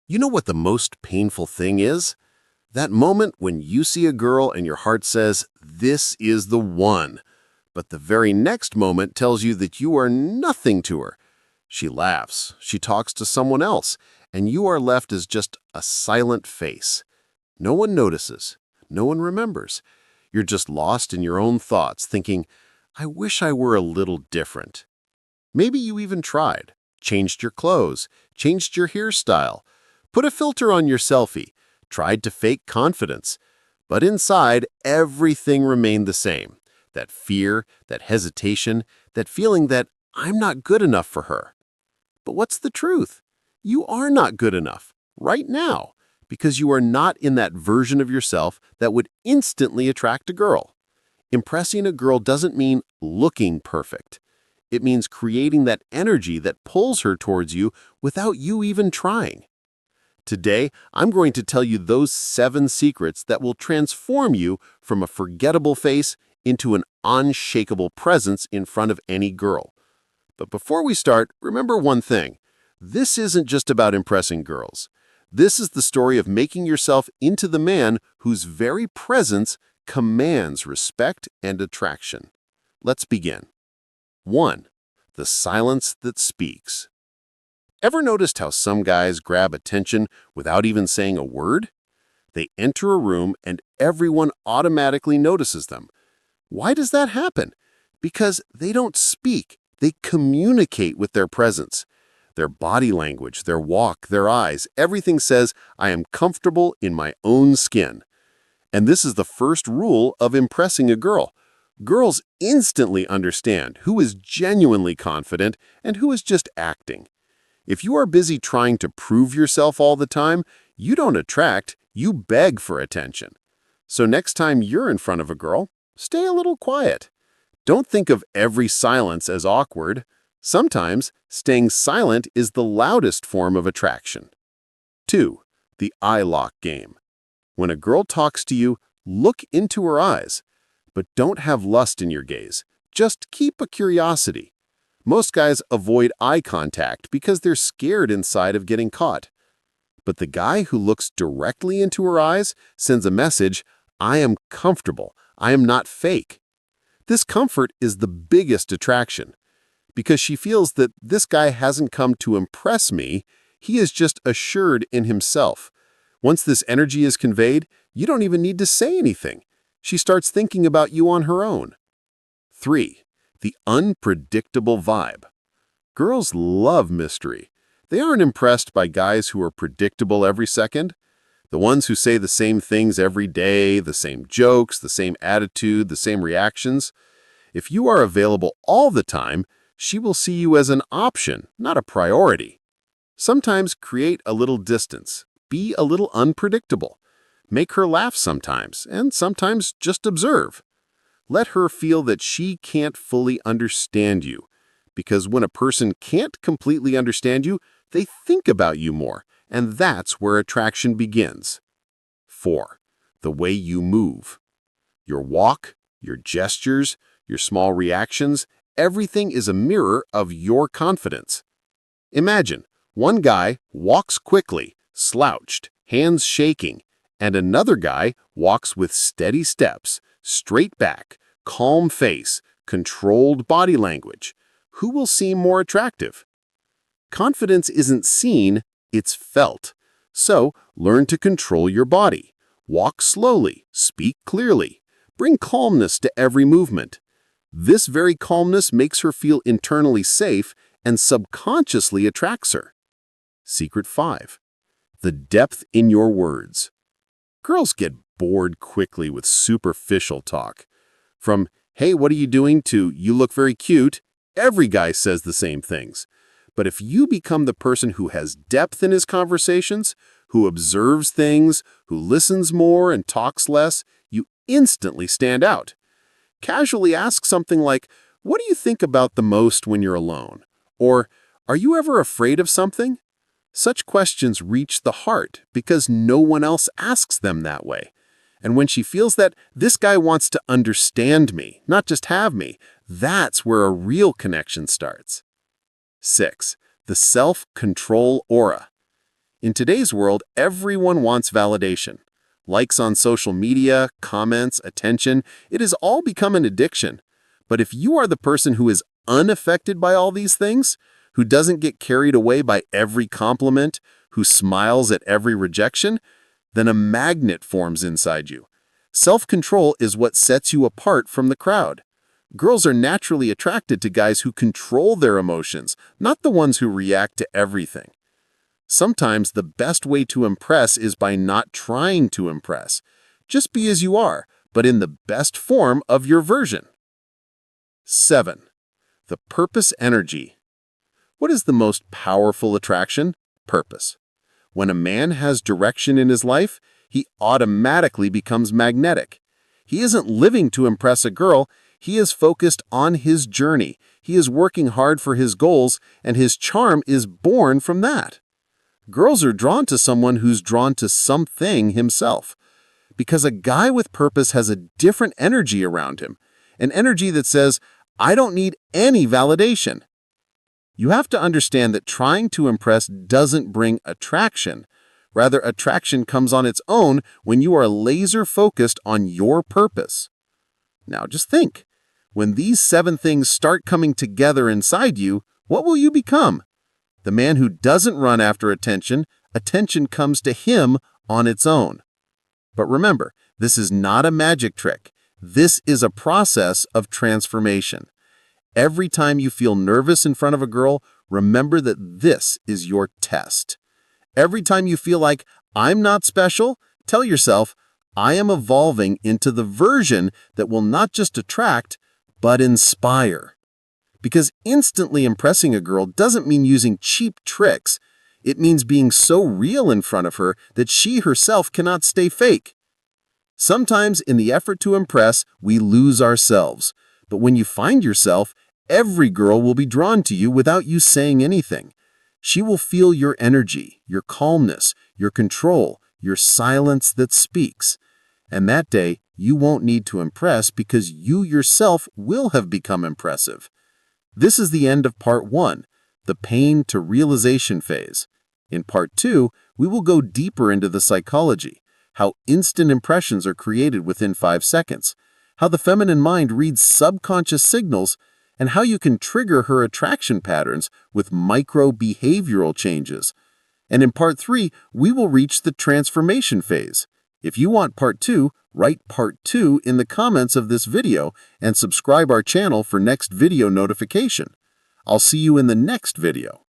You know what the most painful thing is? That moment when you see a girl and your heart says, "This is the one." But the very next moment tells you that you are nothing to her. She laughs, she talks to someone else, and you are left as just a silent face. No one notices, no one remembers. You're just lost in your own thoughts, thinking, "I wish I were a little different." Maybe you even tried, changed your clothes, changed your hairstyle, put a filter on your selfie, tried to fake confidence. But inside, everything remained the same. That fear, that hesitation, that feeling that I'm not good enough for her. But what's the truth? You are not good enough, right now, because you are not in that version of yourself that would instantly attract a girl. Impressing a girl doesn't mean looking perfect. It means creating that energy that pulls her towards you without you even trying. Today, I'm going to tell you those 7 secrets that will transform you from a forgettable face into an unshakable presence in front of any girl. But before we start, remember one thing. This isn't just about impressing girls. This is the story of making yourself into the man whose very presence commands respect and attraction. Let's begin. 1. The silence that speaks. Ever noticed how some guys grab attention without even saying a word? They enter a room and everyone automatically notices them. Why does that happen? Because they don't speak. They communicate with their presence. Their body language, their walk, their eyes, everything says, "I am comfortable in my own skin." And this is the first rule of impressing a girl. Girls instantly understand who is genuinely confident and who is just acting. If you are busy trying to prove yourself all the time, you don't attract, you beg for attention. So next time you're in front of a girl, stay a little quiet. Don't think of every silence as awkward. Sometimes staying silent is the loudest form of attraction. 2. The eye lock game. When a girl talks to you, look into her eyes. But don't have lust in your gaze. Just keep a curiosity. Most guys avoid eye contact because they're scared inside of getting caught. But the guy who looks directly into her eyes sends a message, "I am comfortable. I am not fake." This comfort is the biggest attraction, because she feels that this guy hasn't come to impress me, he is just assured in himself. Once this energy is conveyed, you don't even need to say anything. She starts thinking about you on her own. 3. The unpredictable vibe. Girls love mystery. They aren't impressed by guys who are predictable every second. The ones who say the same things every day, the same jokes, the same attitude, the same reactions. If you are available all the time, she will see you as an option, not a priority. Sometimes create a little distance. Be a little unpredictable. Make her laugh sometimes, and sometimes just observe. Let her feel that she can't fully understand you, because when a person can't completely understand you, they think about you more, and that's where attraction begins. 4. The way you move. Your walk, your gestures, your small reactions, everything is a mirror of your confidence. Imagine, one guy walks quickly, slouched, hands shaking, and another guy walks with steady steps, straight back, calm face, controlled body language. Who will seem more attractive? Confidence isn't seen, it's felt. So, learn to control your body. Walk slowly, speak clearly. Bring calmness to every movement. This very calmness makes her feel internally safe and subconsciously attracts her. Secret 5. The depth in your words. Girls get bored quickly with superficial talk. From, "Hey, what are you doing?" to, "You look very cute," every guy says the same things. But if you become the person who has depth in his conversations, who observes things, who listens more and talks less, you instantly stand out. Casually ask something like, "What do you think about the most when you're alone?" Or, "Are you ever afraid of something?" Such questions reach the heart because no one else asks them that way. And when she feels that this guy wants to understand me, not just have me, that's where a real connection starts. 6. The self-control aura. In today's world, everyone wants validation. Likes on social media, comments, attention, it has all become an addiction. But if you are the person who is unaffected by all these things, who doesn't get carried away by every compliment, who smiles at every rejection, then a magnet forms inside you. Self-control is what sets you apart from the crowd. Girls are naturally attracted to guys who control their emotions, not the ones who react to everything. Sometimes the best way to impress is by not trying to impress. Just be as you are, but in the best form of your version. 7. The purpose energy. What is the most powerful attraction? Purpose. When a man has direction in his life, he automatically becomes magnetic. He isn't living to impress a girl, he is focused on his journey. He is working hard for his goals, and his charm is born from that. Girls are drawn to someone who's drawn to something himself, because a guy with purpose has a different energy around him, an energy that says, I don't need any validation. You have to understand that trying to impress doesn't bring attraction. Rather, attraction comes on its own when you are laser-focused on your purpose. Now just think, when these 7 things start coming together inside you, what will you become? The man who doesn't run after attention, attention comes to him on its own. But remember, this is not a magic trick. This is a process of transformation. Every time you feel nervous in front of a girl, remember that this is your test. Every time you feel like, I'm not special, tell yourself, I am evolving into the version that will not just attract, but inspire. Because instantly impressing a girl doesn't mean using cheap tricks. It means being so real in front of her that she herself cannot stay fake. Sometimes in the effort to impress, we lose ourselves. But when you find yourself, every girl will be drawn to you without you saying anything. She will feel your energy, your calmness, your control, your silence that speaks. And that day, you won't need to impress because you yourself will have become impressive. This is the end of part 1, the pain to realization phase. In part 2, we will go deeper into the psychology, how instant impressions are created within 5 seconds, how the feminine mind reads subconscious signals, and how you can trigger her attraction patterns with micro-behavioral changes. And in part 3, we will reach the transformation phase. If you want part 2, write part 2 in the comments of this video and subscribe our channel for next video notification. I'll see you in the next video.